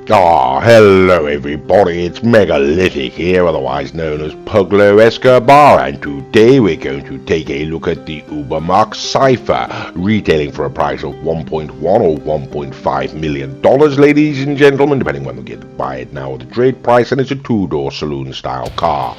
Ah, hello everybody, it's Megalithic here, otherwise known as Puglo Escobar, and today we're going to take a look at the Ubermacht Cypher, retailing for a price of $1.1 or $1.5 million, ladies and gentlemen, depending when we get to buy it now or the trade price, and it's a two-door saloon-style car.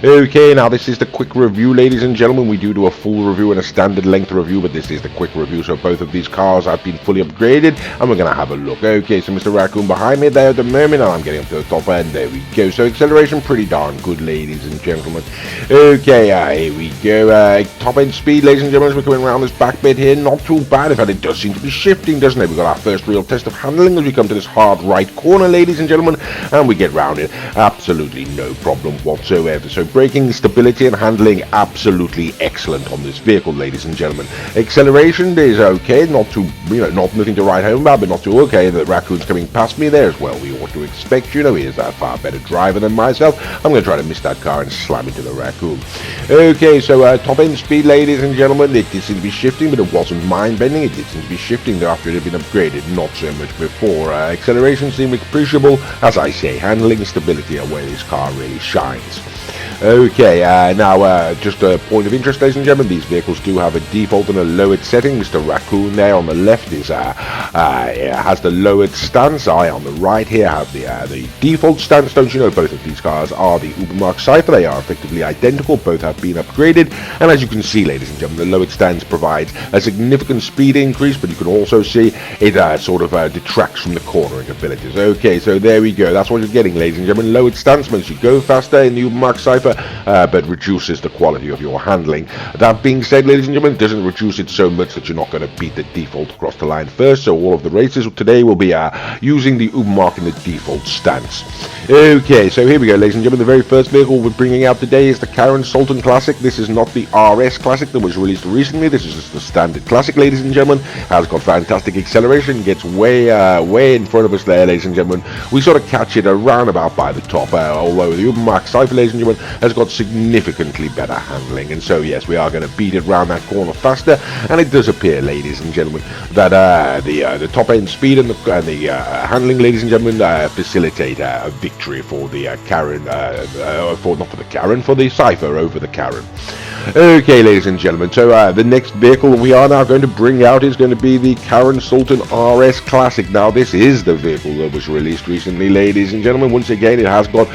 Okay, now this is the quick review, ladies and gentlemen. We do a full review and a standard length review, but this is the quick review, so both of these cars have been fully upgraded, and we're going to have a look. Okay, so Mr. Raccoon behind me there at the moment, and I'm getting up to the top end. There we go. So acceleration pretty darn good, ladies and gentlemen. Okay, here we go. Top end speed, ladies and gentlemen, as we're coming around this back bit here, not too bad. In fact, it does seem to be shifting, doesn't it? We've got our first real test of handling as we come to this hard right corner, ladies and gentlemen, and we get round it. Absolutely no problem whatsoever. So braking, stability, and handling absolutely excellent on this vehicle, ladies and gentlemen. Acceleration is okay, not too, nothing to write home about, but not too okay. The Raccoon's coming past me there as well. We ought to expect, he is a far better driver than myself. I'm going to try to miss that car and slam into the Raccoon. Okay, so top end speed, ladies and gentlemen, it did seem to be shifting, but it wasn't mind bending. It did seem to be shifting after it had been upgraded, not so much before. Acceleration seemed appreciable. As I say, handling and stability are where this car really shines. Okay, now just a point of interest, ladies and gentlemen, these vehicles do have a default and a lowered setting. Mr. Raccoon there on the left is has the lowered stance. I on the right here have the default stance. Don't you know, both of these cars are the Ubermacht Cypher. They are effectively identical. Both have been upgraded, and as you can see, ladies and gentlemen, the lowered stance provides a significant speed increase, but you can also see it sort of detracts from the cornering abilities. Okay, so there we go. That's what you're getting, ladies and gentlemen. Lowered stance makes you go faster in the Ubermacht Cypher, but reduces the quality of your handling. That being said, ladies and gentlemen, it doesn't reduce it so much that you're not going to beat the default across the line first. So all of the races today will be using the Ubermacht in the default stance. Okay, so here we go, ladies and gentlemen. The very first vehicle we're bringing out today is the Sultan Classic. This is not the RS Classic that was released recently. This is just the standard Classic, ladies and gentlemen. Has got fantastic acceleration, gets way in front of us there, ladies and gentlemen. We sort of catch it around about by the top, although the Ubermacht Cypher, ladies and gentlemen, has got significantly better handling, and so yes, we are going to beat it round that corner faster. And it does appear, ladies and gentlemen, that the top end speed and the handling, ladies and gentlemen, facilitate a victory for the for the Cypher over the Karen. Okay, ladies and gentlemen, so the next vehicle we are now going to bring out is going to be the Sultan RS Classic. Now, this is the vehicle that was released recently, ladies and gentlemen. Once again, it has got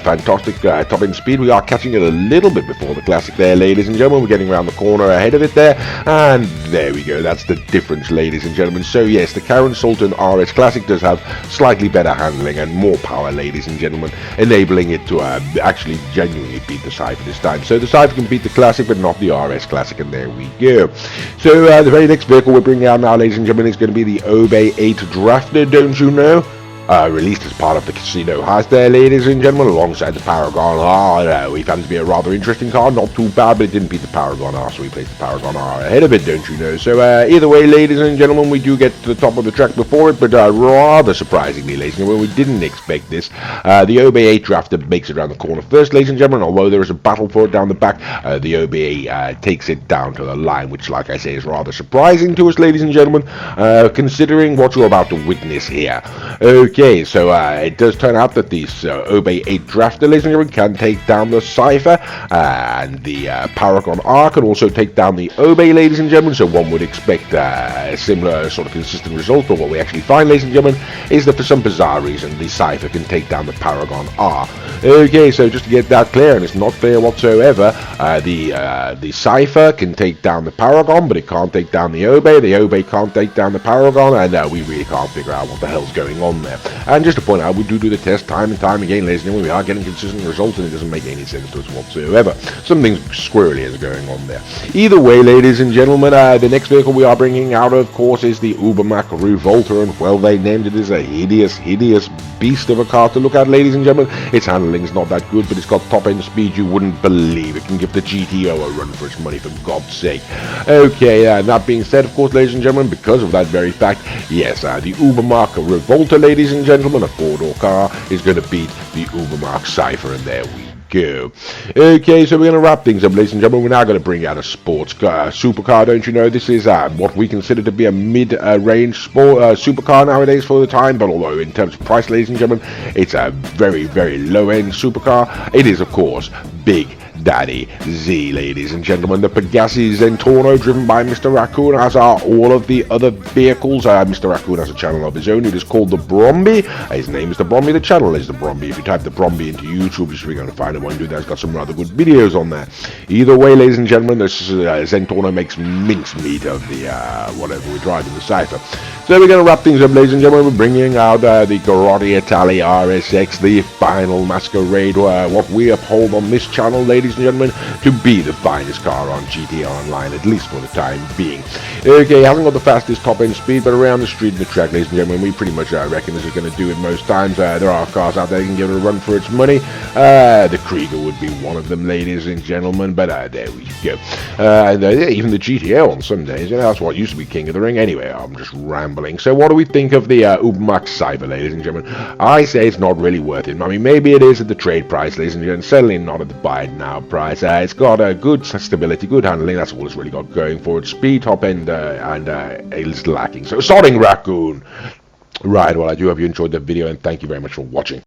fantastic top-end speed. We are catching it a little bit before the Classic there, ladies and gentlemen. We're getting around the corner ahead of it there, and there we go. That's the difference, ladies and gentlemen. So, yes, the Sultan RS Classic does have slightly better handling and more power, ladies and gentlemen, enabling it to actually genuinely beat the Cypher this time. So the Cypher can beat the Classic, but not the RS Classic, and there we go. So the very next vehicle we're bringing out now, ladies and gentlemen, is going to be the Obey 8 Drafter, don't you know? Released as part of the Casino House there, ladies and gentlemen, alongside the Paragon R. We found it to be a rather interesting car, not too bad, but it didn't beat the Paragon R, so we placed the Paragon R ahead of it, don't you know? So either way, ladies and gentlemen, we do get to the top of the track before it, but rather surprisingly, ladies and gentlemen, we didn't expect this. The Obey 8 Drafter makes it around the corner first, ladies and gentlemen, although there is a battle for it down the back. The Obey takes it down to the line, which, like I say, is rather surprising to us, ladies and gentlemen, considering what you're about to witness here. Okay, so it does turn out that the Obey 8 Drafter, ladies and gentlemen, can take down the Cypher, and the Paragon R can also take down the Obey, ladies and gentlemen, so one would expect a similar sort of consistent result, but what we actually find, ladies and gentlemen, is that for some bizarre reason, the Cypher can take down the Paragon R. Okay, so just to get that clear, and it's not clear whatsoever, the Cypher can take down the Paragon, but it can't take down the Obey can't take down the Paragon, and we really can't figure out what the hell's going on there. And just to point out, we do the test time and time again, ladies and gentlemen. We are getting consistent results, and it doesn't make any sense to us whatsoever. Something squirrely is going on there. Either way, ladies and gentlemen, the next vehicle we are bringing out, of course, is the Ubermacht Revolter, and well, they named it as a hideous beast of a car to look at, ladies and gentlemen. Its handling's not that good, but it's got top-end speed you wouldn't believe. It can give the GTO a run for its money, for God's sake. Okay, that being said, of course, ladies and gentlemen, because of that very fact, yes, the Ubermacht Revolter, ladies and gentlemen, a four-door car, is going to beat the Ubermacht Cypher, and there we go. Okay, so we're going to wrap things up, ladies and gentlemen. We're now going to bring out a sports car, supercar, don't you know? This is what we consider to be a mid-range supercar nowadays for the time, but although in terms of price, ladies and gentlemen, it's a very, very low-end supercar. It is, of course, Big Daddy Z, ladies and gentlemen. The Pegassi Zentorno, driven by Mr. Raccoon, as are all of the other vehicles. Mr. Raccoon has a channel of his own. It is called the Bromby. His name is the Bromby. The channel is the Bromby. If you type the Bromby into YouTube, you're going to find one dude that's got some rather good videos on there. Either way, ladies and gentlemen, this Zentorno makes mincemeat of the whatever we're driving, the Cypher. So we're going to wrap things up, ladies and gentlemen. We're bringing out the Garotti Italia RSX, the final masquerade, what we uphold on this channel, ladies and gentlemen, to be the finest car on GTA Online, at least for the time being. Okay, hasn't got the fastest top-end speed, but around the street and the track, ladies and gentlemen, we pretty much reckon this is going to do it most times. There are cars out there that can give it a run for its money. The Krieger would be one of them, ladies and gentlemen, but there we go. Even the GTO on some days, that's what used to be king of the ring. Anyway, I'm just rambling. So what do we think of the Ubermacht Cypher, ladies and gentlemen? I say it's not really worth it. I mean, maybe it is at the trade price, ladies and gentlemen, certainly not at the buy it now price. It's got a good stability, good handling. That's all it's really got going for it. Speed, top end, and it's lacking. So, sorting Raccoon. Right, well, I do hope you enjoyed the video, and thank you very much for watching.